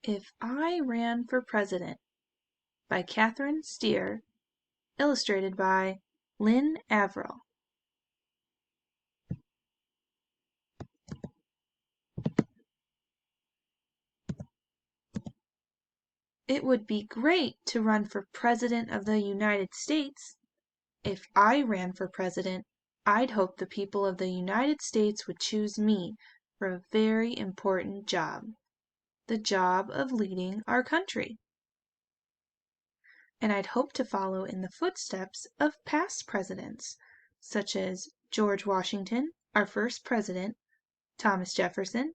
If I Ran for President by Catherine Steer, illustrated by Lynn Averill. It would be great to run for President of the United States. If I ran for president, I'd hope the people of the United States would choose me for a very important job, the job of leading our country. And I'd hope to follow in the footsteps of past presidents, such as George Washington, our first president, Thomas Jefferson,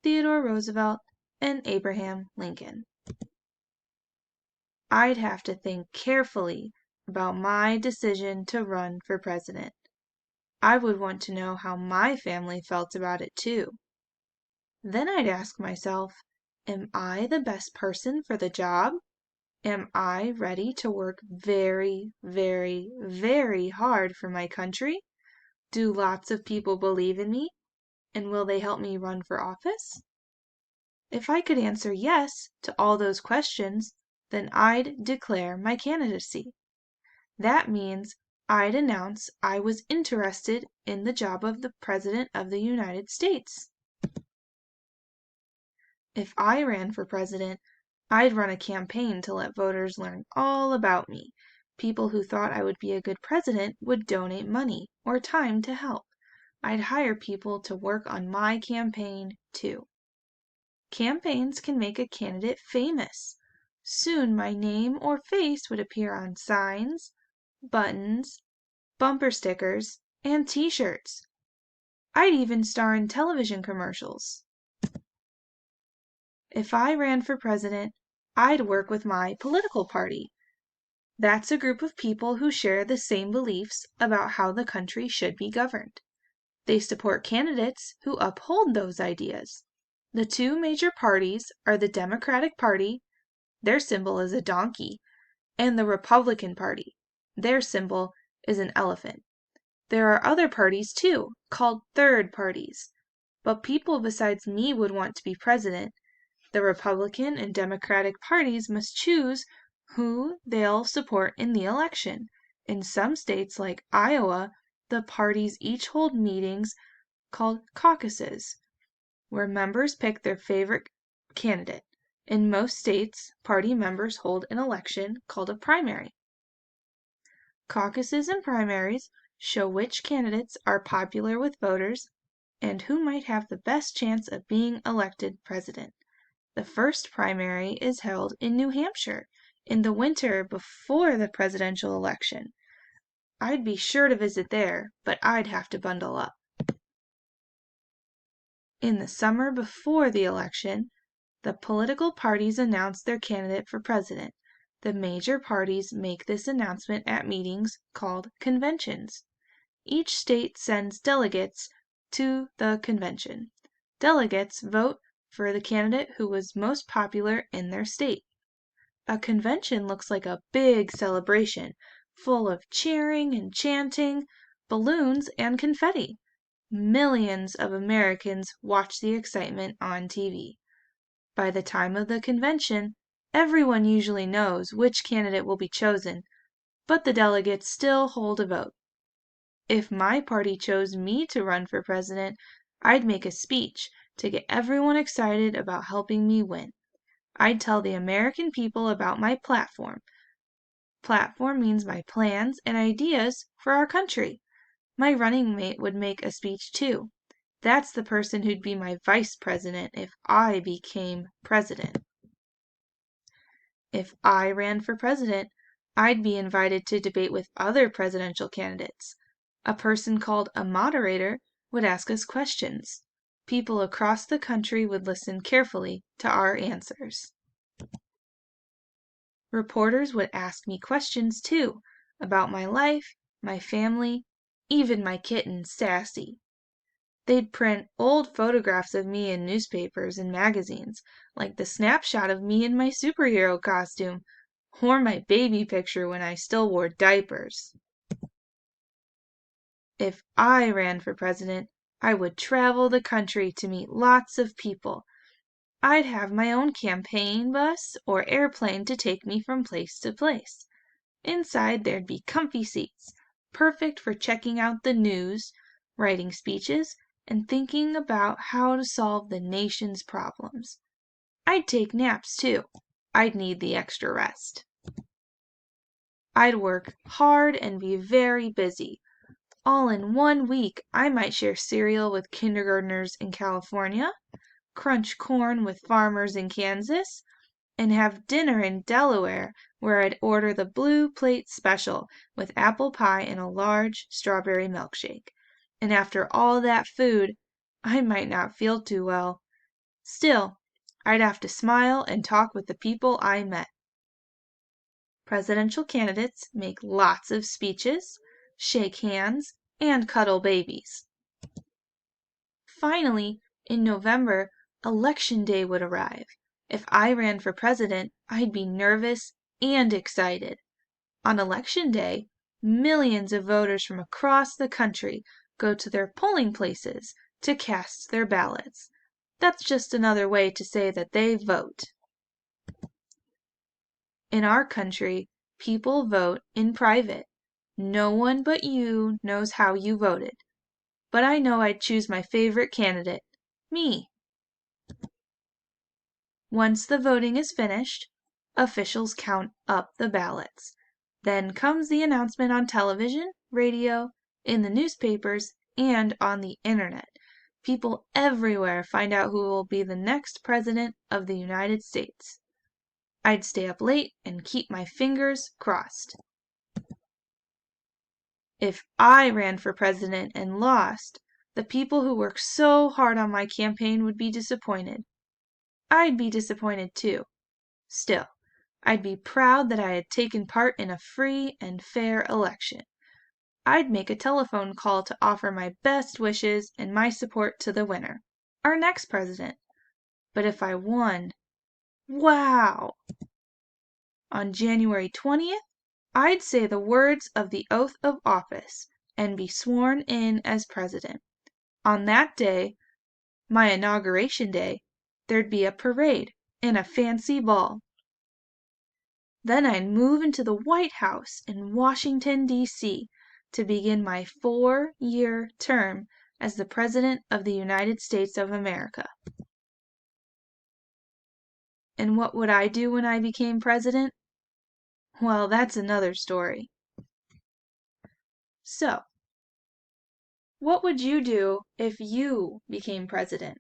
Theodore Roosevelt, and Abraham Lincoln. I'd have to think carefully about my decision to run for president. I would want to know how my family felt about it too. Then I'd ask myself, am I the best person for the job? Am I ready to work very, very, very hard for my country? Do lots of people believe in me? And will they help me run for office? If I could answer yes to all those questions, then I'd declare my candidacy. That means I'd announce I was interested in the job of the President of the United States. If I ran for president, I'd run a campaign to let voters learn all about me. People who thought I would be a good president would donate money or time to help. I'd hire people to work on my campaign too. Campaigns can make a candidate famous. Soon my name or face would appear on signs, buttons, bumper stickers, and t-shirts. I'd even star in television commercials. If I ran for president, I'd work with my political party. That's a group of people who share the same beliefs about how the country should be governed. They support candidates who uphold those ideas. The two major parties are the Democratic Party, their symbol is a donkey, and the Republican Party. Their symbol is an elephant. There are other parties too, called third parties. But people besides me would want to be president. The Republican and Democratic parties must choose who they'll support in the election. In some states like Iowa, the parties each hold meetings called caucuses, where members pick their favorite candidate. In most states, party members hold an election called a primary. Caucuses and primaries show which candidates are popular with voters and who might have the best chance of being elected president. The first primary is held in New Hampshire in the winter before the presidential election. I'd be sure to visit there, but I'd have to bundle up. In the summer before the election, the political parties announce their candidate for president. The major parties make this announcement at meetings called conventions. Each state sends delegates to the convention. Delegates vote for the candidate who was most popular in their state. A convention looks like a big celebration, full of cheering and chanting, balloons and confetti. Millions of Americans watch the excitement on TV. By the time of the convention, everyone usually knows which candidate will be chosen, but the delegates still hold a vote. If my party chose me to run for president, I'd make a speech to get everyone excited about helping me win. I'd tell the American people about my platform. Platform means my plans and ideas for our country. My running mate would make a speech too. That's the person who'd be my vice president if I became president. If I ran for president, I'd be invited to debate with other presidential candidates. A person called a moderator would ask us questions. People across the country would listen carefully to our answers. Reporters would ask me questions too, about my life, my family, even my kitten, Sassy. They'd print old photographs of me in newspapers and magazines, like the snapshot of me in my superhero costume, or my baby picture when I still wore diapers. If I ran for president, I would travel the country to meet lots of people. I'd have my own campaign bus or airplane to take me from place to place. Inside there'd be comfy seats, perfect for checking out the news, writing speeches, and thinking about how to solve the nation's problems. I'd take naps too. I'd need the extra rest. I'd work hard and be very busy. All in 1 week, I might share cereal with kindergartners in California, crunch corn with farmers in Kansas, and have dinner in Delaware where I'd order the blue plate special with apple pie and a large strawberry milkshake. And after all that food, I might not feel too well. Still, I'd have to smile and talk with the people I met. Presidential candidates make lots of speeches, shake hands, and cuddle babies. Finally, in November, Election Day would arrive. If I ran for president, I'd be nervous and excited. On Election Day, millions of voters from across the country go to their polling places to cast their ballots. That's just another way to say that they vote. In our country, people vote in private. No one but you knows how you voted. But I know I'd choose my favorite candidate, me. Once the voting is finished, officials count up the ballots. Then comes the announcement on television, radio, in the newspapers, and on the internet. People everywhere find out who will be the next president of the United States. I'd stay up late and keep my fingers crossed. If I ran for president and lost, the people who worked so hard on my campaign would be disappointed. I'd be disappointed too. Still, I'd be proud that I had taken part in a free and fair election. I'd make a telephone call to offer my best wishes and my support to the winner, our next president. But if I won, wow! On January 20th, I'd say the words of the oath of office and be sworn in as president. On that day, my inauguration day, there'd be a parade and a fancy ball. Then I'd move into the White House in Washington, D.C. to begin my 4-year term as the President of the United States of America. And what would I do when I became president? Well, that's another story. So, what would you do if you became president?